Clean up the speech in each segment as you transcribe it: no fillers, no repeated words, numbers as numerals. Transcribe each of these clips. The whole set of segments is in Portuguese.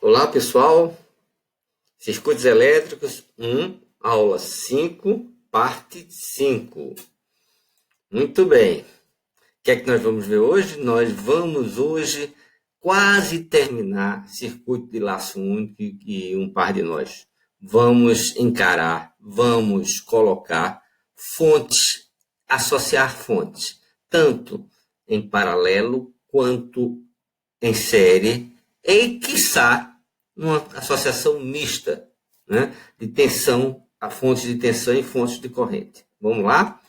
Olá, pessoal. Circuitos elétricos 1, aula 5, parte 5. Muito bem. O que é que nós vamos ver hoje? Nós vamos hoje quase terminar circuito de laço único e um par de nós. Vamos encarar, vamos colocar fontes, associar fontes, tanto em paralelo quanto em série, e, quiçá, uma associação mista, né, de tensão, a fontes de tensão e fontes de corrente. Vamos lá?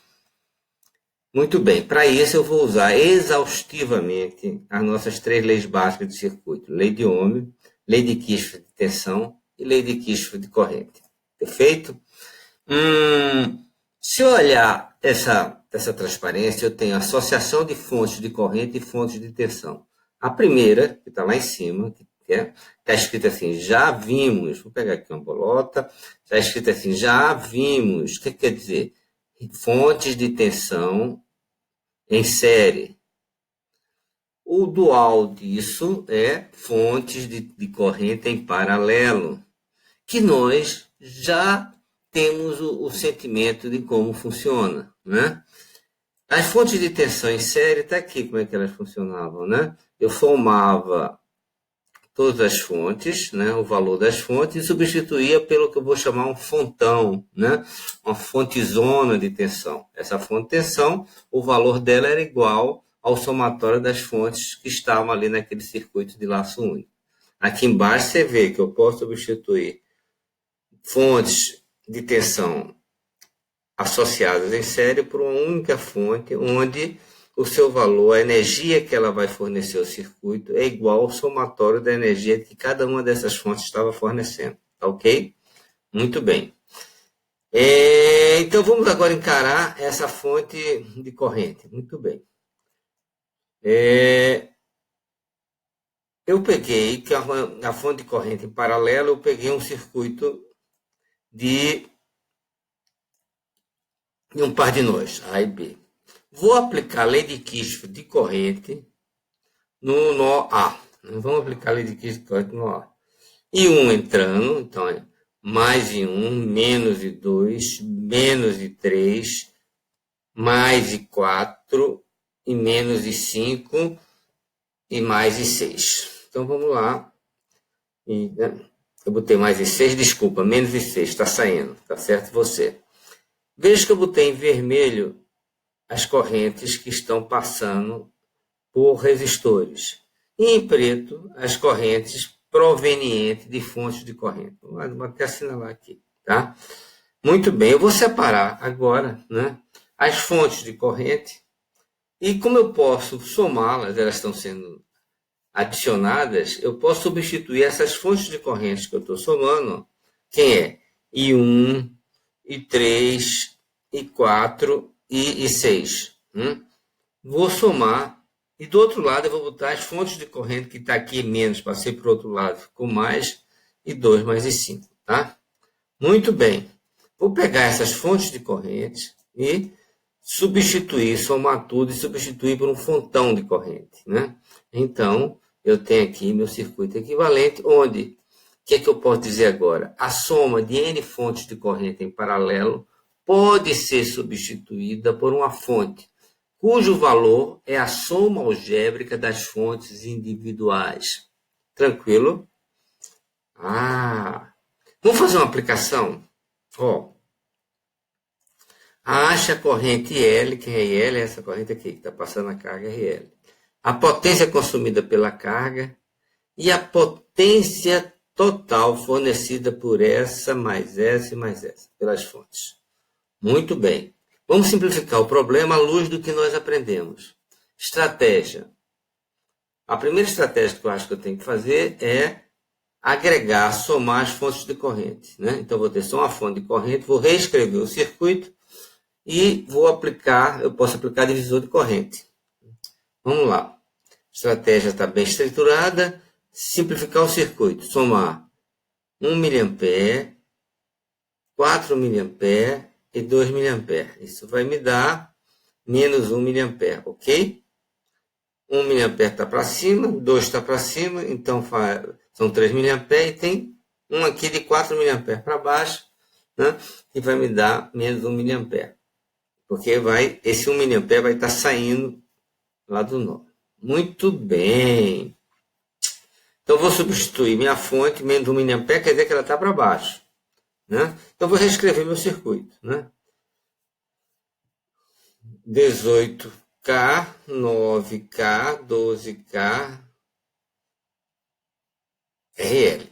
Muito bem, para isso eu vou usar exaustivamente as nossas três leis básicas de circuito: lei de Ohm, lei de Kirchhoff de tensão e lei de Kirchhoff de corrente. Perfeito? Se eu olhar essa transparência, eu tenho associação de fontes de corrente e fontes de tensão. A primeira, que está lá em cima, está escrito assim, já vimos, vou pegar aqui uma bolota, está escrito assim, já vimos, o que quer dizer? Fontes de tensão em série. O dual disso é fontes de corrente em paralelo, que nós já temos o sentimento de como funciona, né? As fontes de tensão em série, está aqui como é que elas funcionavam, né? Eu somava todas as fontes, né, o valor das fontes, e substituía pelo que eu vou chamar um fontão, né, uma fontezona de tensão. Essa fonte de tensão, o valor dela era igual ao somatório das fontes que estavam ali naquele circuito de laço único. Aqui embaixo você vê que eu posso substituir fontes de tensão associadas em série por uma única fonte, onde o seu valor, a energia que ela vai fornecer ao circuito, é igual ao somatório da energia que cada uma dessas fontes estava fornecendo. Tá ok? Muito bem. Então, vamos agora encarar essa fonte de corrente. Muito bem. Eu peguei, que a fonte de corrente em paralelo, eu peguei um circuito de um par de nós, A e B. Vou aplicar a lei de Kirchhoff de corrente no nó A. Vamos aplicar a lei de Kirchhoff de corrente no A. E 1 entrando, então é mais de 1, menos de 2, menos de 3, mais de 4, e menos de 5, e mais de 6. Então vamos lá. Eu botei mais de 6, desculpa, menos de 6, está saindo, tá certo você? Veja que eu botei em vermelho as correntes que estão passando por resistores. E em preto, as correntes provenientes de fontes de corrente. Vou até assinalar aqui, tá? Muito bem, eu vou separar agora, né, as fontes de corrente. E como eu posso somá-las, elas estão sendo adicionadas, eu posso substituir essas fontes de corrente que eu estou somando. Quem é? I1, I3, I4 e 6. Vou somar, e do outro lado eu vou botar as fontes de corrente que está aqui menos, passei para o outro lado, ficou mais, e 2 mais e 5, tá? Muito bem, vou pegar essas fontes de corrente e substituir, somar tudo e substituir por um fontão de corrente, né? Então, eu tenho aqui meu circuito equivalente, onde, o que é que eu posso dizer agora? A soma de N fontes de corrente em paralelo pode ser substituída por uma fonte cujo valor é a soma algébrica das fontes individuais. Tranquilo? Vamos fazer uma aplicação? Acha a corrente L, quem é L? É essa corrente aqui, que está passando a carga RL. A potência consumida pela carga e a potência total fornecida por essa, mais essa e mais essa, pelas fontes. Muito bem. Vamos simplificar o problema à luz do que nós aprendemos. Estratégia. A primeira estratégia que eu acho que eu tenho que fazer é agregar, somar as fontes de corrente, né? Então, vou ter só uma fonte de corrente, vou reescrever o circuito e vou aplicar, eu posso aplicar divisor de corrente. Vamos lá. A estratégia está bem estruturada. Simplificar o circuito. Somar 1 mA, 4 mA e 2 mA. Isso vai me dar menos 1 mA, ok? 1 mA está para cima, 2 está para cima, então São 3 mA e tem um aqui de 4 mA para baixo, né? E vai me dar menos 1 mA. Porque esse 1 mA vai estar saindo lá do nó. Muito bem. Então, vou substituir minha fonte, menos 1 mA, quer dizer que ela está para baixo. Né? Então, vou reescrever meu circuito. Né? 18K, 9K, 12K, RL.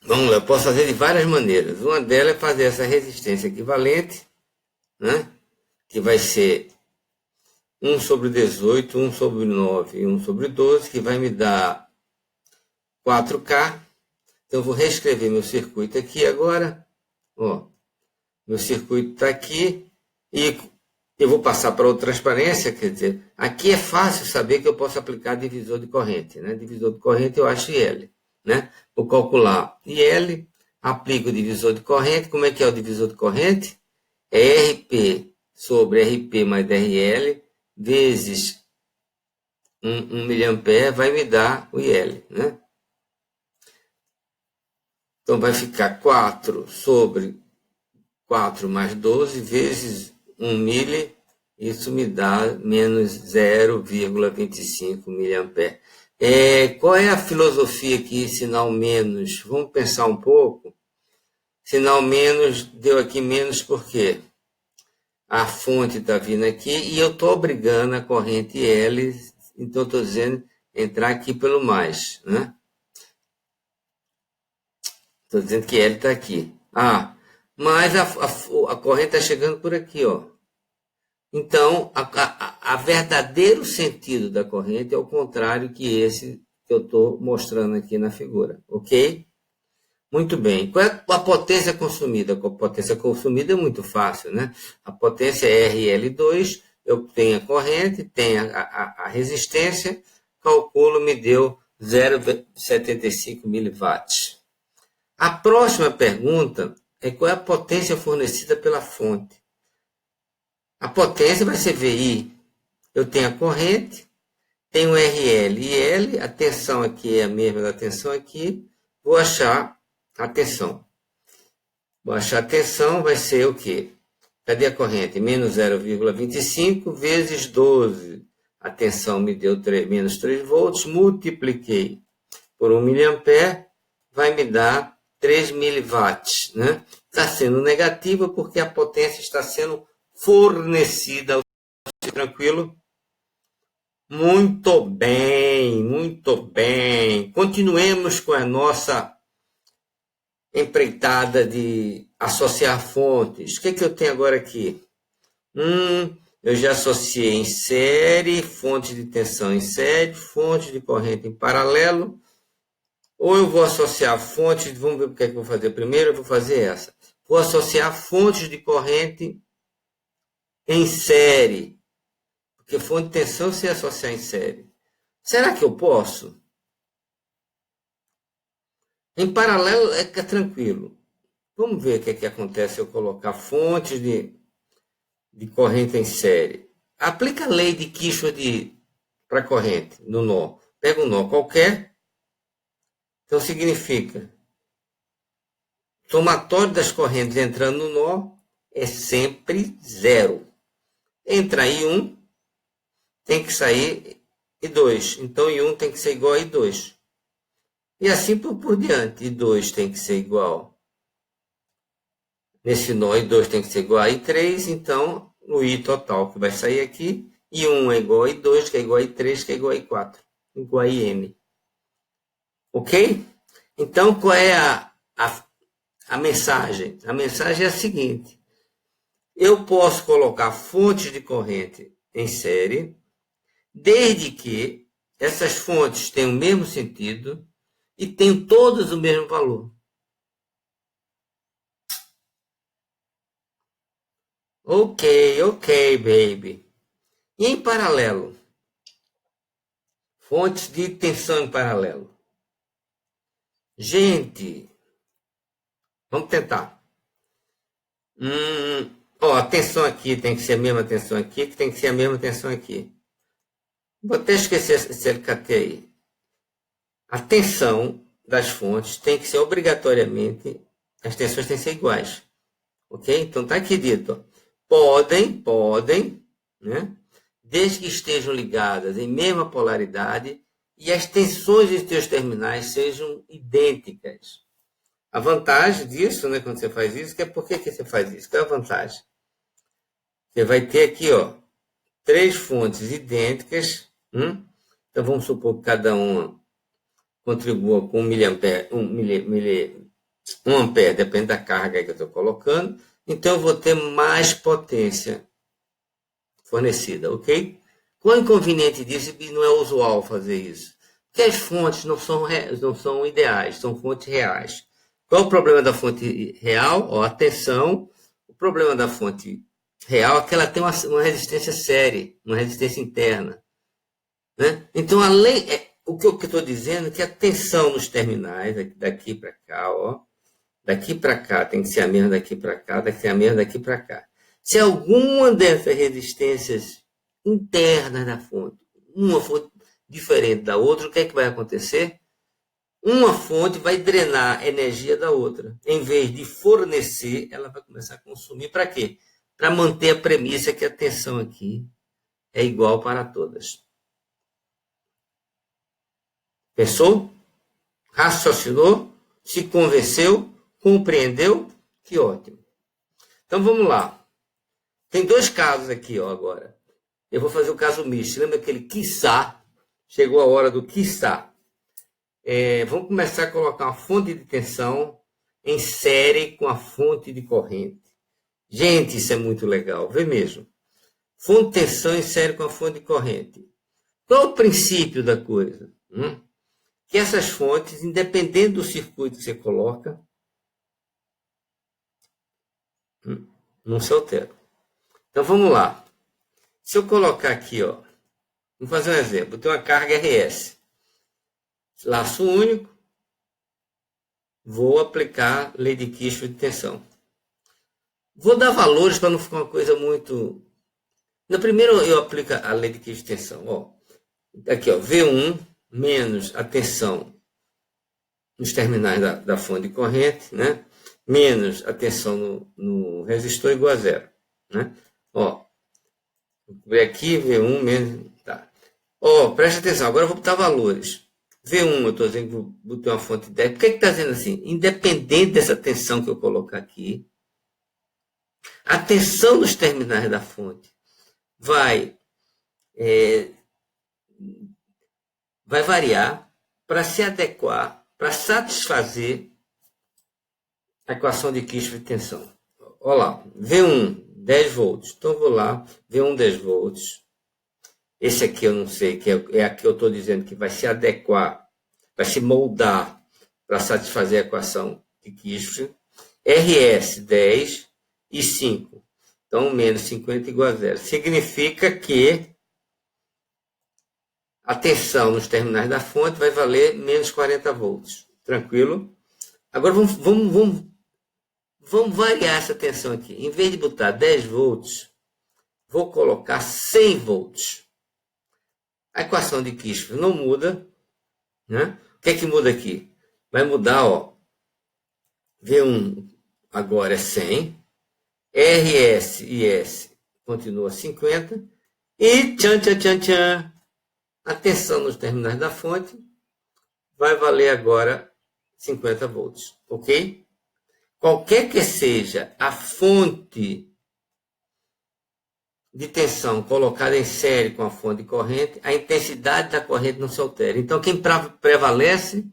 Vamos lá, eu posso fazer de várias maneiras. Uma delas é fazer essa resistência equivalente, né? Que vai ser 1 sobre 18, 1 sobre 9 e 1 sobre 12, que vai me dar 4K. Então, eu vou reescrever meu circuito aqui agora. Ó, meu circuito está aqui e eu vou passar para outra transparência, quer dizer, aqui é fácil saber que eu posso aplicar divisor de corrente. Né? Divisor de corrente eu acho IL. Né? Vou calcular IL, aplico o divisor de corrente. Como é que é o divisor de corrente? É RP sobre RP mais RL vezes 1 mA vai me dar o IL. Né? Então, vai ficar 4 sobre 4 mais 12 vezes 1 mili, isso me dá menos 0,25 mA. Qual é a filosofia aqui, sinal menos? Vamos pensar um pouco. Sinal menos deu aqui menos porque a fonte está vindo aqui e eu estou obrigando a corrente L, então estou dizendo entrar aqui pelo mais. Né? Estou dizendo que L está aqui. Mas a corrente está chegando por aqui, ó. Então, a verdadeiro sentido da corrente é o contrário que esse que eu estou mostrando aqui na figura, ok? Muito bem. Qual é a potência consumida? A potência consumida é muito fácil, né? A potência é RL2, eu tenho a corrente, tenho a resistência, calculo, me deu 0,75 miliwatts. A próxima pergunta é qual é a potência fornecida pela fonte. A potência vai ser VI. Eu tenho a corrente, tenho RL e L, a tensão aqui é a mesma da tensão aqui. Vou achar a tensão. Vou achar a tensão, vai ser o quê? Cadê a corrente? Menos 0,25 vezes 12. A tensão me deu menos 3 volts, multipliquei por 1 mA, vai me dar 3 miliwatts. Né? Está sendo negativa porque a potência está sendo fornecida. Tranquilo? Muito bem, muito bem. Continuemos com a nossa empreitada de associar fontes. O que eu tenho agora aqui? Eu já associei em série, fonte de tensão em série, fonte de corrente em paralelo. Ou eu vou associar fontes, vamos ver o que é que eu vou fazer primeiro, eu vou fazer essa. Vou associar fontes de corrente em série. Porque fonte de tensão se associar em série. Será que eu posso? Em paralelo é tranquilo. Vamos ver o que acontece se eu colocar fontes de corrente em série. Aplica a lei de Kirchhoff para corrente no nó. Pega um nó qualquer. Então significa somatório das correntes entrando no nó é sempre zero. Entra I1, tem que sair I2. Então I1 tem que ser igual a I2. E assim por diante. I2 tem que ser igual. Nesse nó, I2 tem que ser igual a I3. Então, o I total que vai sair aqui, I1 é igual a I2, que é igual a I3, que é igual a I4. Igual a IN. Ok? Então, qual é a mensagem? A mensagem é a seguinte. Eu posso colocar fontes de corrente em série, desde que essas fontes tenham o mesmo sentido e tenham todas o mesmo valor. Ok, baby. E em paralelo? Fontes de tensão em paralelo. Gente, vamos tentar. A tensão aqui tem que ser a mesma tensão aqui, que tem que ser a mesma tensão aqui. Vou até esquecer esse LKT aí. A tensão das fontes tem que ser obrigatoriamente, as tensões têm que ser iguais. Ok? Então está aqui dito. Podem, né? Desde que estejam ligadas em mesma polaridade e as tensões de seus terminais sejam idênticas. A vantagem disso, né, quando você faz isso, que é por que você faz isso? Qual é a vantagem? Você vai ter aqui, ó, 3 fontes idênticas. Então vamos supor que cada uma contribua com 1 miliampere, 1 ampere, depende da carga que eu estou colocando. Então eu vou ter mais potência fornecida, ok? Qual é o inconveniente disso? E não é usual fazer isso. Porque as fontes não são ideais, são fontes reais. Qual é o problema da fonte real? Ó, atenção, o problema da fonte real é que ela tem uma resistência séria, uma resistência interna. Né? Então, o que eu estou dizendo é que a tensão nos terminais, daqui para cá, ó, daqui para cá tem que ser a mesma daqui para cá, tem que ser a mesma daqui para cá. Se alguma dessas resistências internas da fonte, uma for diferente da outra, o que é que vai acontecer? Uma fonte vai drenar a energia da outra. Em vez de fornecer, ela vai começar a consumir. Para quê? Para manter a premissa que a tensão aqui é igual para todas. Pensou? Raciocinou? Se convenceu? Compreendeu? Que ótimo. Então vamos lá. Tem 2 casos aqui, ó, agora. Eu vou fazer o caso misto. Lembra aquele quiçá? Chegou a hora do quiçá. Vamos começar a colocar uma fonte de tensão em série com a fonte de corrente. Gente, isso é muito legal. Vê mesmo. Fonte de tensão em série com a fonte de corrente. Qual é o princípio da coisa? Que essas fontes, independente do circuito que você coloca, não se alteram. Então vamos lá. Se eu colocar aqui, ó, vamos fazer um exemplo. Tem uma carga RS. Laço único. Vou aplicar lei de Kirchhoff de tensão. Vou dar valores para não ficar uma coisa muito... No primeiro eu aplico a lei de Kirchhoff de tensão. Ó, aqui, ó, V1 menos a tensão nos terminais da fonte de corrente, né? Menos a tensão no resistor igual a 0. Né? Ó, vou ver aqui, V1 menos... Tá. Ó, preste atenção, agora eu vou botar valores. V1, eu estou dizendo que vou botar uma fonte de 10. Por que está dizendo assim? Independente dessa tensão que eu colocar aqui, a tensão nos terminais da fonte vai variar para se adequar, para satisfazer a equação de Kirchhoff de tensão. Olha lá, V1, 10 volts. Então, eu vou lá, V1, 10 volts. Esse aqui eu não sei, que é aqui eu estou dizendo que vai se adequar, vai se moldar para satisfazer a equação de Kirchhoff. RS, 10 e 5. Então, menos 50 igual a 0. Significa que a tensão nos terminais da fonte vai valer menos 40 volts. Tranquilo? Agora vamos variar essa tensão aqui. Em vez de botar 10 volts, vou colocar 100 volts. A equação de Kirchhoff não muda. Né? O que é que muda aqui? Vai mudar, ó. V1 agora é 100. RS e S continua 50. E tchan, tchan, tchan, tchan. A tensão nos terminais da fonte vai valer agora 50 volts. Ok? Qualquer que seja a fonte de tensão colocada em série com a fonte de corrente, a intensidade da corrente não se altera. Então, quem prevalece?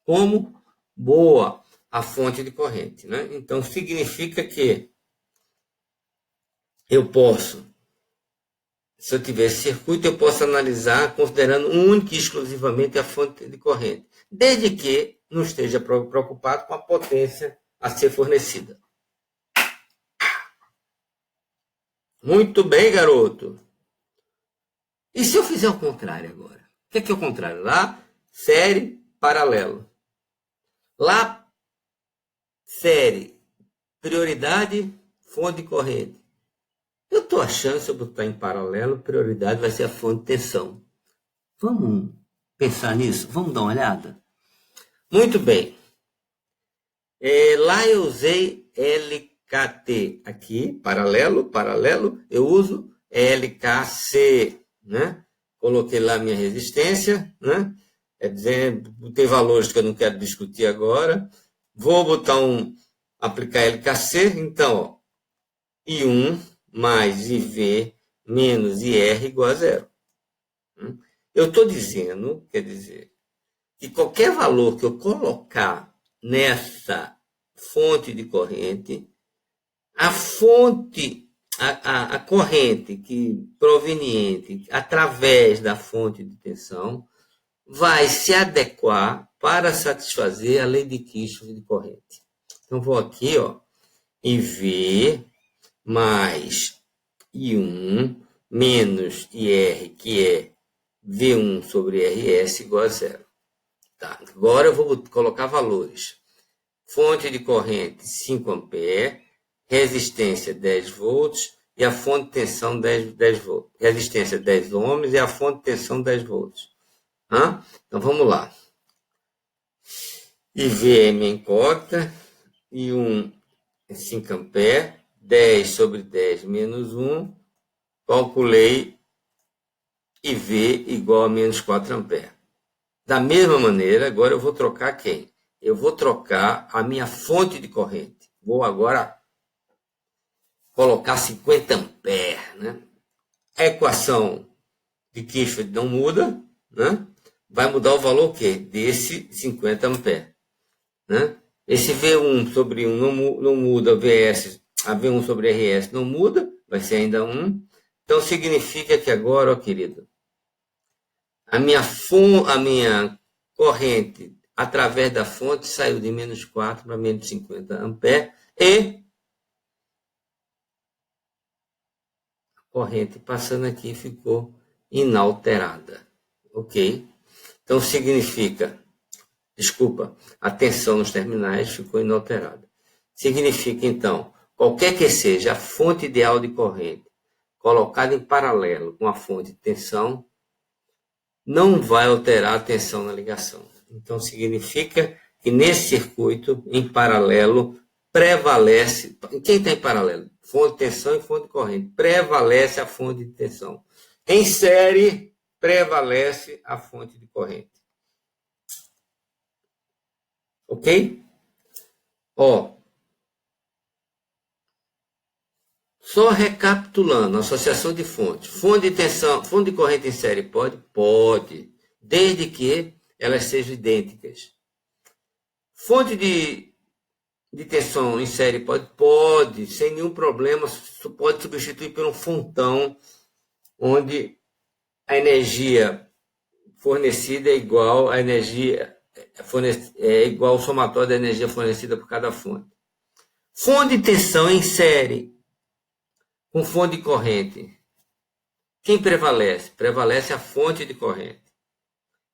Como? Boa, a fonte de corrente. Né? Então, significa que eu posso, se eu tiver esse circuito, eu posso analisar considerando única e exclusivamente a fonte de corrente, desde que não esteja preocupado com a potência a ser fornecida. Muito bem, garoto. E se eu fizer o contrário agora? O que é o contrário? Lá, série, paralelo. Lá, série, prioridade, fonte de corrente. Eu estou achando, se eu botar em paralelo, prioridade vai ser a fonte de tensão. Vamos pensar nisso? Vamos dar uma olhada? Muito bem. Lá eu usei LKT. Aqui, paralelo, eu uso LKC, né? Coloquei lá minha resistência, né? Quer dizer, tem valores que eu não quero discutir agora. Vou botar aplicar LKC, então, ó, I1 mais IV menos IR igual a zero. Eu estou dizendo, quer dizer, que qualquer valor que eu colocar nessa fonte de corrente, a corrente proveniente através da fonte de tensão vai se adequar para satisfazer a lei de Kirchhoff de corrente. Então, vou aqui, ó, IV mais I1 menos IR, que é V1 sobre RS igual a zero. Tá, agora eu vou colocar valores. Fonte de corrente 5 amperes, resistência 10 volts e a fonte de tensão 10 volts. Resistência 10 ohms e a fonte de tensão 10 volts. Então vamos lá. IVM em cota, I1 é 5 amperes, 10 sobre 10 menos 1, calculei IV igual a menos 4 amperes. Da mesma maneira, agora eu vou trocar quem? Eu vou trocar a minha fonte de corrente. Vou agora colocar 50 amperes, né? A equação de Kirchhoff não muda, né? Vai mudar o valor o quê? Desse 50 amperes, né? Esse V1 sobre 1 não muda, a V1 sobre RS não muda, vai ser ainda 1. Então significa que agora, ó, querido, a minha corrente através da fonte saiu de menos 4 para menos 50 amperes e a corrente passando aqui ficou inalterada. Ok? Então significa, a tensão nos terminais ficou inalterada. Significa então, qualquer que seja a fonte ideal de corrente colocada em paralelo com a fonte de tensão, não vai alterar a tensão na ligação. Então, significa que nesse circuito, em paralelo, prevalece... Quem está em paralelo? Fonte de tensão e fonte de corrente. Prevalece a fonte de tensão. Em série, prevalece a fonte de corrente. Ok? Ó, só recapitulando, associação de fontes. Fonte de tensão, fonte de corrente em série pode? Pode. Desde que elas sejam idênticas. Fonte de tensão em série pode, sem nenhum problema, pode substituir por um fontão, onde a energia fornecida é igual à energia, é igual ao somatório da energia fornecida por cada fonte. Fonte de tensão em série, com fonte de corrente. Quem prevalece? Prevalece a fonte de corrente.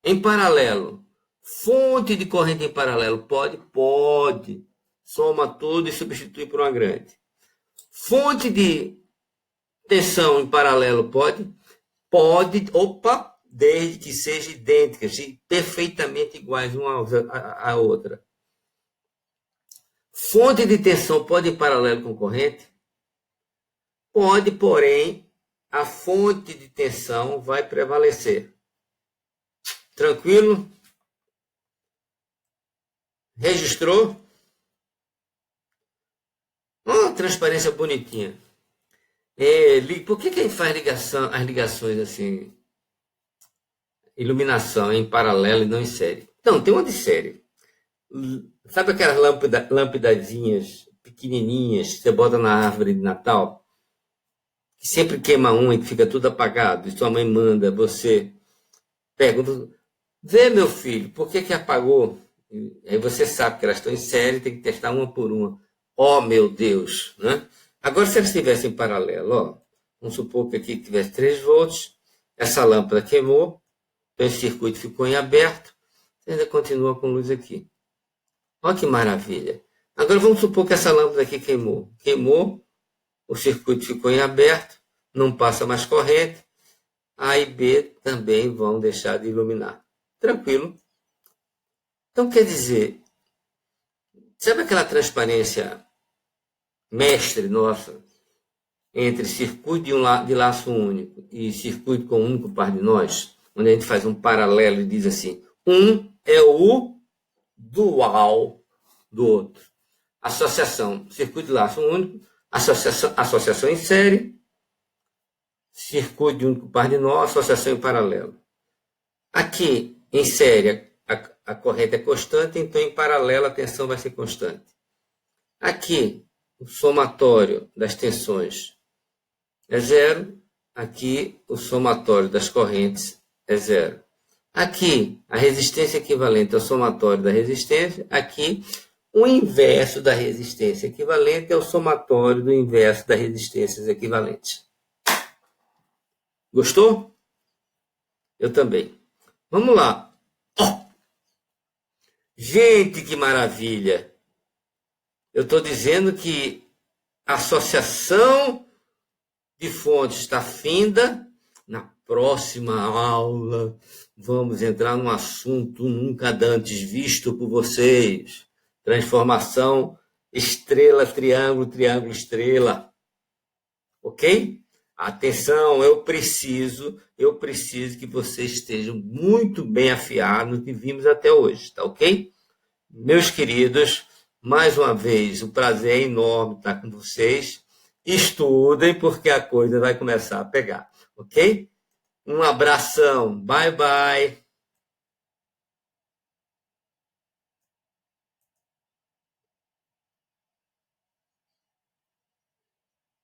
Em paralelo, fonte de corrente em paralelo pode. Soma tudo e substitui por uma grande. Fonte de tensão em paralelo pode, desde que sejam idênticas e perfeitamente iguais uma à outra. Fonte de tensão pode em paralelo com corrente? Pode, porém, a fonte de tensão vai prevalecer. Tranquilo? Registrou? Uma transparência bonitinha. Por que a gente faz as ligações assim? Iluminação em paralelo e não em série. Não, tem uma de série. Sabe aquelas lâmpadazinhas pequenininhas que você bota na árvore de Natal? Que sempre queima uma e fica tudo apagado. E sua mãe manda, você pergunta, vê meu filho, por que apagou? Aí você sabe que elas estão em série, tem que testar uma por uma. Oh, meu Deus! Né? Agora, se elas estivessem em paralelo, ó, vamos supor que aqui tivesse 3 volts, essa lâmpada queimou, então esse circuito ficou em aberto, você ainda continua com luz aqui. Olha que maravilha! Agora vamos supor que essa lâmpada aqui queimou. Queimou, o circuito ficou em aberto, não passa mais corrente, A e B também vão deixar de iluminar. Tranquilo? Então, quer dizer, sabe aquela transparência mestre nossa entre circuito de laço único e circuito com um único par de nós, onde a gente faz um paralelo e diz assim, um é o dual do outro. Associação, circuito de laço único, associação em série, circuito de um único par de nó, associação em paralelo. Aqui, em série, a corrente é constante, então em paralelo a tensão vai ser constante. Aqui, o somatório das tensões é zero. Aqui, o somatório das correntes é zero. Aqui, a resistência equivalente ao somatório da resistência. Aqui, o inverso da resistência equivalente é o somatório do inverso das resistências equivalentes. Gostou? Eu também. Vamos lá. Oh! Gente, que maravilha! Eu estou dizendo que a associação de fontes está finda. Na próxima aula, vamos entrar num assunto nunca antes visto por vocês. Transformação estrela, triângulo, triângulo, estrela. Ok? Atenção, eu preciso que vocês estejam muito bem afiados no que vimos até hoje, tá ok? Meus queridos, mais uma vez, o prazer é enorme estar com vocês. Estudem, porque a coisa vai começar a pegar, ok? Um abração, bye bye.